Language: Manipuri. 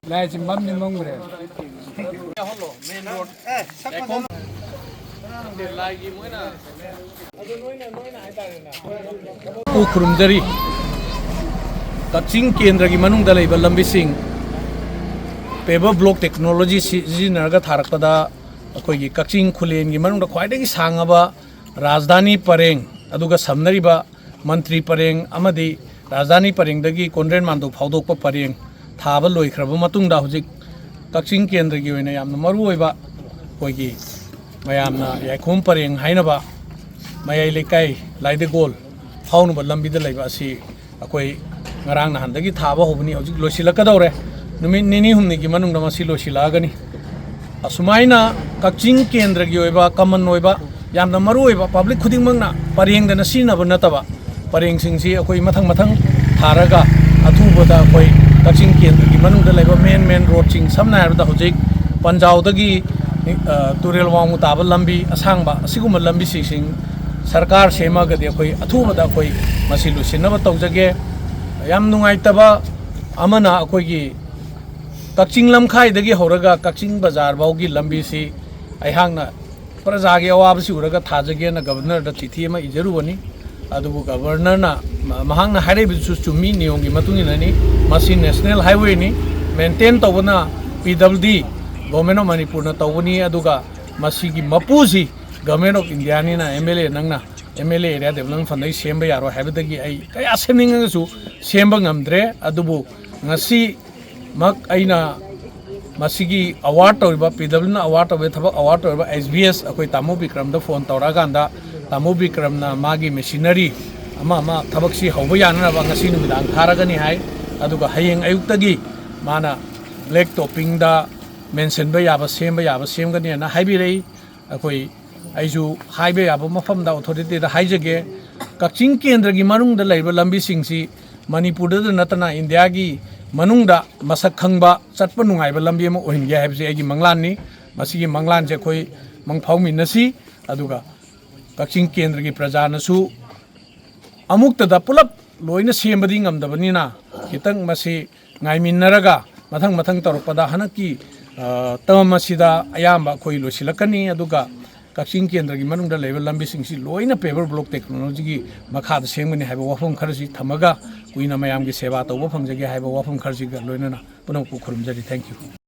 ꯂꯥꯏ ꯆꯤꯡꯐꯝ ꯃꯪꯈ꯭ꯔꯦ ꯈꯨꯔꯨꯝꯖꯔꯤ ꯀꯛꯆꯤꯡ ꯀꯦꯟꯗ꯭ꯔꯒꯤ ꯃꯅꯨꯡꯗ ꯂꯩꯕ ꯂꯝꯕꯤꯁꯤꯡ ꯄꯦꯕꯔ ꯕ꯭ꯂꯣꯛ ꯇꯦꯛꯅꯣꯂꯣꯖꯤ ꯁꯤꯖꯤꯟꯅꯔꯒ ꯊꯥꯔꯛꯄꯗ ꯑꯩꯈꯣꯏꯒꯤ ꯀꯛꯆꯤꯡ ꯈꯨꯂꯦꯟꯒꯤ ꯃꯅꯨꯡꯗ ꯈ꯭ꯋꯥꯏꯗꯒꯤ ꯁꯥꯡꯉꯕ ꯔꯥꯖꯙꯥꯅꯤ ꯄꯔꯦꯡ ꯑꯗꯨꯒ ꯁꯝꯅꯔꯤꯕ ꯃꯟꯇ꯭ꯔꯤ ꯄꯔꯦꯡ ꯑꯃꯗꯤ ꯔꯥꯖꯙꯥꯅꯤ ꯄꯔꯦꯡꯗꯒꯤ ꯀꯣꯟꯗ꯭ꯔꯦꯟ ꯃꯥꯟꯗꯣꯞ ꯐꯥꯎꯗꯣꯛꯄ ꯄꯔꯦꯡ ꯊꯥꯕ ꯂꯣꯏꯈ꯭ꯔꯕ ꯃꯇꯨꯡꯗ ꯍꯧꯖꯤꯛ ꯀꯛꯆꯤꯡ ꯀꯦꯟꯗ꯭ꯔꯒꯤ ꯑꯣꯏꯅ ꯌꯥꯝꯅ ꯃꯔꯨꯑꯣꯏꯕ ꯑꯩꯈꯣꯏꯒꯤ ꯃꯌꯥꯝꯅ ꯌꯥꯏꯈꯣꯝ ꯄꯔꯦꯡ ꯍꯥꯏꯅꯕ ꯃꯌꯥꯏ ꯂꯩꯀꯥꯏ ꯂꯥꯏꯗꯒꯣꯜ ꯐꯥꯎꯅꯕ ꯂꯝꯕꯤꯗ ꯂꯩꯕ ꯑꯁꯤ ꯑꯩꯈꯣꯏ ꯉꯔꯥꯡ ꯅꯍꯥꯟꯗꯒꯤ ꯊꯥꯕ ꯍꯧꯕꯅꯤ ꯍꯧꯖꯤꯛ ꯂꯣꯏꯁꯤꯜꯂꯛꯀꯗꯧꯔꯦ ꯅꯨꯃꯤꯠ ꯅꯤꯅꯤ ꯍꯨꯝꯅꯤꯒꯤ ꯃꯅꯨꯡꯗ ꯃꯁꯤ ꯂꯣꯏꯁꯤꯜꯂꯛꯑꯒꯅꯤ ꯑꯁꯨꯃꯥꯏꯅ ꯀꯛꯆꯤꯡ ꯀꯦꯟꯗ꯭ꯔꯒꯤ ꯑꯣꯏꯕ ꯀꯃꯟ ꯑꯣꯏꯕ ꯌꯥꯝꯅ ꯃꯔꯨꯑꯣꯏꯕ ꯄꯕ꯭ꯂꯤꯛ ꯈꯨꯗꯤꯡꯃꯛꯅ ꯄꯔꯦꯡꯗꯅ ꯁꯤꯖꯤꯟꯅꯕ ꯅꯠꯇꯕ ꯄꯔꯦꯡꯁꯤꯡꯁꯤ ꯑꯩꯈꯣꯏ ꯃꯊꯪ ꯃꯊꯪ ꯊꯥꯔꯒ ꯑꯊꯨꯕꯗ ꯑꯩꯈꯣꯏ ꯀꯛꯆꯤꯡ ꯀꯦꯟꯗ꯭ꯔꯒꯤ ꯃꯅꯨꯡꯗ ꯂꯩꯕ ꯃꯦꯟ ꯔꯣꯗꯁꯤꯡ ꯁꯝꯅ ꯍꯥꯏꯔꯕꯗ ꯍꯧꯖꯤꯛ ꯄꯟꯖꯥꯎꯗꯒꯤ ꯇꯨꯔꯦꯜ ꯋꯥꯡꯃ ꯇꯥꯕ ꯂꯝꯕꯤ ꯑꯁꯥꯡꯕ ꯑꯁꯤꯒꯨꯝꯕ ꯂꯝꯕꯤꯁꯤꯡ ꯁꯔꯀꯥꯔ ꯁꯦꯝꯃꯒꯗꯤ ꯑꯩꯈꯣꯏ ꯑꯊꯨꯕꯗ ꯑꯩꯈꯣꯏ ꯃꯁꯤ ꯂꯣꯏꯁꯤꯟꯅꯕ ꯇꯧꯖꯒꯦ ꯌꯥꯝ ꯅꯨꯡꯉꯥꯏꯇꯕ ꯑꯃꯅ ꯑꯩꯈꯣꯏꯒꯤ ꯀꯛꯆꯤꯡ ꯂꯝꯈꯥꯏꯗꯒꯤ ꯍꯧꯔꯒ ꯀꯛꯆꯤꯡ ꯕꯖꯥꯔ ꯐꯥꯎꯒꯤ ꯂꯝꯕꯤꯁꯤ ꯑꯩꯍꯥꯛꯅ ꯄ꯭ꯔꯖꯥꯒꯤ ꯑꯋꯥꯕꯁꯤ ꯎꯔꯒ ꯊꯥꯖꯒꯦꯅ ꯒꯕꯔꯅꯔꯗ ꯆꯤꯊꯤ ꯑꯃ ꯏꯖꯔꯨꯕꯅꯤ ꯑꯗꯨꯕꯨ ꯒꯕꯔꯅꯔꯅ ꯃꯍꯥꯛꯅ ꯍꯥꯏꯔꯤꯕꯗꯨꯁꯨ ꯆꯨꯝꯃꯤ ꯅꯤꯌꯣꯝꯒꯤ ꯃꯇꯨꯡ ꯏꯟꯅꯅꯤ ꯃꯁꯤ ꯅꯦꯁꯅꯦꯜ ꯍꯥꯏꯋꯦꯅꯤ ꯃꯦꯟꯇꯦꯟ ꯇꯧꯕꯅ PWD ꯒꯣꯔꯃꯦꯟ ꯑꯣꯐ ꯃꯅꯤꯄꯨꯔꯅ ꯇꯧꯕꯅꯤ ꯑꯗꯨꯒ ꯃꯁꯤꯒꯤ ꯃꯄꯨꯁꯤ ꯒꯣꯔꯃꯦꯟ ꯑꯣꯐ ꯏꯟꯗꯤꯌꯥꯅꯤꯅ MLA ꯅꯪꯅ MLA ꯑꯦꯔꯤꯌꯥ ꯗꯦꯕꯂꯞꯃꯦꯟꯠ ꯐꯟꯗꯒꯤ ꯁꯦꯝꯕ ꯌꯥꯔꯣꯏ ꯍꯥꯏꯕꯗꯒꯤ ꯑꯩ ꯀꯌꯥ ꯁꯦꯝꯅꯤꯡꯉꯒꯁꯨ ꯁꯦꯝꯕ ꯉꯝꯗ꯭ꯔꯦ ꯑꯗꯨꯕꯨ ꯉꯁꯤꯃꯛ ꯑꯩꯅ ꯃꯁꯤꯒꯤ ꯑꯋꯥꯔꯗ ꯇꯧꯔꯤꯕ PWDꯅ ꯑꯋꯥꯔꯗ ꯇꯧꯕ ꯊꯕꯛ ꯑꯋꯥꯔꯗ ꯇꯧꯔꯤꯕ SBS ꯑꯩꯈꯣꯏ ꯇꯥꯃꯣ ꯕꯤꯀ꯭ꯔꯝꯗ ꯐꯣꯟ ꯇꯧꯔꯛꯑꯀꯥꯟꯗ ꯇꯥꯃꯣ ꯕꯤꯀ꯭ꯔꯝꯅ ꯃꯥꯒꯤ ꯃꯦꯁꯤꯅꯔꯤ ꯑꯃ ꯊꯕꯛꯁꯤ ꯍꯧꯕ ꯌꯥꯅꯅꯕ ꯉꯁꯤ ꯅꯨꯃꯤꯗꯥꯡ ꯊꯥꯔꯒꯅꯤ ꯍꯥꯏ ꯑꯗꯨꯒ ꯍꯌꯦꯡ ꯑꯌꯨꯛꯇꯒꯤ ꯃꯥꯅ ꯕ꯭ꯂꯦꯛ ꯇꯣꯞꯄꯤꯡꯗ ꯃꯦꯟꯁꯤꯟꯕ ꯌꯥꯕ ꯁꯦꯝꯕ ꯌꯥꯕ ꯁꯦꯝꯒꯅꯤꯅ ꯍꯥꯏꯕꯤꯔꯛꯏ ꯑꯩꯈꯣꯏ ꯑꯩꯁꯨ ꯍꯥꯏꯕ ꯌꯥꯕ ꯃꯐꯝꯗ ꯑꯣꯊꯣꯔꯤꯇꯤꯗ ꯍꯥꯏꯖꯒꯦ ꯀꯛꯆꯤꯡ ꯀꯦꯟꯗ꯭ꯔꯒꯤ ꯃꯅꯨꯡꯗ ꯂꯩꯕ ꯂꯝꯕꯤꯁꯤꯡꯁꯤ ꯃꯅꯤꯄꯨꯔꯗ ꯅꯠꯇꯅ ꯏꯟꯗꯤꯌꯥꯒꯤ ꯃꯅꯨꯡꯗ ꯃꯁꯛ ꯈꯪꯕ ꯆꯠꯄ ꯅꯨꯡꯉꯥꯏꯕ ꯂꯝꯕꯤ ꯑꯃ ꯑꯣꯏꯍꯟꯒꯦ ꯍꯥꯏꯕꯁꯤ ꯑꯩꯒꯤ ꯃꯪꯂꯥꯟꯅꯤ ꯃꯁꯤꯒꯤ ꯃꯪꯂꯥꯟꯁꯦ ꯑꯩꯈꯣꯏ ꯃꯪꯐꯥꯎꯃꯤꯟꯅꯁꯤ ꯑꯗꯨꯒ ꯀꯛꯆꯤꯡ ꯀꯦꯟꯗ꯭ꯔꯒꯤ ꯄ꯭ꯔꯖꯥꯅꯁꯨ ꯑꯃꯨꯛꯇꯗ ꯄꯨꯂꯞ ꯂꯣꯏꯅ ꯁꯦꯝꯕꯗꯤ ꯉꯝꯗꯕꯅꯤꯅ ꯈꯤꯇꯪ ꯃꯁꯤ ꯉꯥꯏꯃꯤꯟꯅꯔꯒ ꯃꯊꯪ ꯇꯧꯔꯛꯄꯗ ꯍꯟꯗꯛꯀꯤ ꯇꯔꯝ ꯑꯁꯤꯗ ꯑꯌꯥꯝꯕ ꯑꯩꯈꯣꯏ ꯂꯣꯏꯁꯤꯜꯂꯛꯀꯅꯤ ꯑꯗꯨꯒ ꯀꯛꯆꯤꯡ ꯀꯦꯟꯗ꯭ꯔꯒꯤ ꯃꯅꯨꯡꯗ ꯂꯩꯕ ꯂꯝꯕꯤꯁꯤꯡꯁꯤ ꯂꯣꯏꯅ ꯄꯦꯕꯔ ꯕ꯭ꯂꯣꯛ ꯇꯦꯛꯅꯣꯂꯣꯖꯤꯒꯤ ꯃꯈꯥꯗ ꯁꯦꯝꯒꯅꯤ ꯍꯥꯏꯕ ꯋꯥꯐꯝ ꯈꯔꯁꯤ ꯊꯝꯃꯒ ꯀꯨꯏꯅ ꯃꯌꯥꯝꯒꯤ ꯁꯦꯕꯥ ꯇꯧꯕ ꯐꯪꯖꯒꯦ ꯍꯥꯏꯕ ꯋꯥꯐꯝ ꯈꯔꯁꯤꯒ ꯂꯣꯏꯅꯅ ꯄꯨꯝꯅꯃꯛꯄꯨ ꯈꯨꯔꯨꯝꯖꯔꯤ ꯊꯦꯡꯛ ꯌꯨ